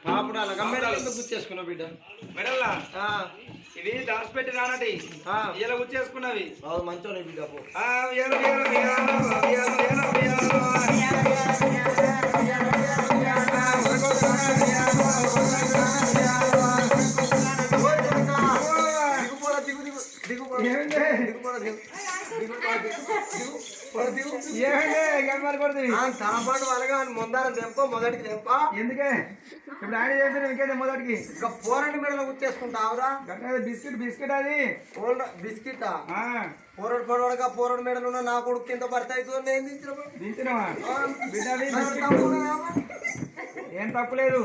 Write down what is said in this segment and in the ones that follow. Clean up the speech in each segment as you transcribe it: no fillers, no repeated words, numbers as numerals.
పాపుడాల గమ్మెడలు గుర్చేసుకున్నావు బిడ్డ మెడల్లా ఇవి దాచిపెట్టి రానటి ఇలా గుర్చేసుకున్నవి మంచోనే బిడ్డ తనపాటు వాళ్ళగా ముందారం తెంపో మొదటికి తెంప ఎందుకే ఇప్పుడు ఆయన చెప్పిన ఇంకేదే మొదటికి ఇంకా పోరండి మెడలో గుర్చేసుకుంటావురా బిస్కెట్ బిస్కెట్ అది బిస్కెట్ పోరడు పొడవడగా పోరడు మెడలు ఉన్న నా కొడుకు కింద పడతాయి నేను దించినవా ఏం తప్పులేదు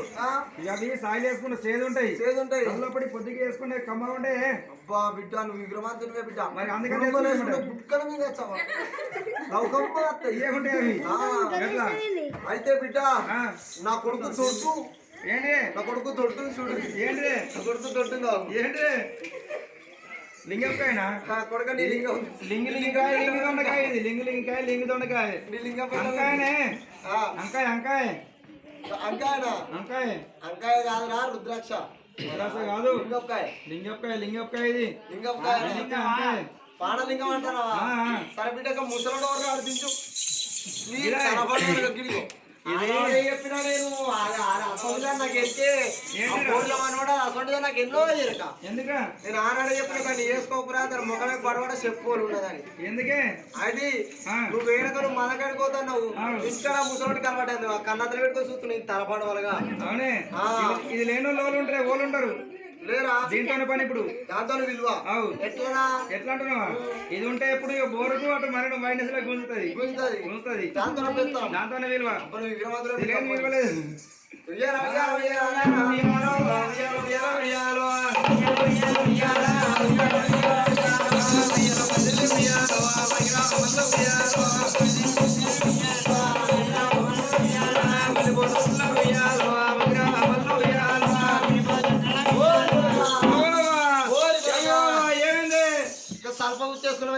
ఇక అవి సాయిలు వేసుకుంటే సేదు ఉంటాయి అందులోపడి పొద్దుకి వేసుకుంటే కమ్మలు ఉంటే అబ్బా బిడ్డ నువ్వు విగ్రహాంతునివే బిడ్డ మరి అందుకని బుక్కల మీద వచ్చావా ఎట్లా అయితే బిడ్డ నా కొడుకు తొట్టు ఏంటి నా కొడుకు తొట్టు చూడు ఏంటి నా కొడుకు తొట్టు ఏంటి లింగంకాయనా కొడకండి లింగం లింగి లింగికాయ లింగి దొండకాయ ఇది లింగి లింగికాయ లింగి దొండకాయ అంకాయనే అంకాయ అంకాయ అంకాయనా అంకాయ అంకాయ కాదురా రుద్రాక్ష రుద్రాక్ష కాదు లింగంకాయ లింగంకాయ లింగంకాయ ఇది లింగంకాయ లింగంకాయ పాడలింగం అంటారా సరే బిడ్డ ముసలోడు ఎవరు ఆడిపించు చెప్పినా నేను అసలు నాకు ఎక్కే అసలు నాకు ఎన్నో చేరక ఎందుకు నేను ఆనాడు చెప్పిన కానీ వేసుకోకురా తన ముఖమే పడవడ చెప్పుకోలు ఉన్నదని ఎందుకే అది నువ్వు వేడక నువ్వు మనకాడికి పోతున్నావు ఇంకా ముసలోడికి అలవాటు కన్నతలు పెట్టుకొని చూస్తున్నావు తలపాటు వలగా ఇది లేని వాళ్ళు ఉంటారు వాళ్ళు ఉంటారు లేరా దీంతోనే పని ఇప్పుడు దాంతో విలువ ఎట్లా ఎట్లా అంటున్నావా ఇది ఉంటే ఎప్పుడు బోరుకు అటు మన మైనస్ లో గుంజుతుంది గుంజుతుంది దాంతోనే విలువ విలువ లేదు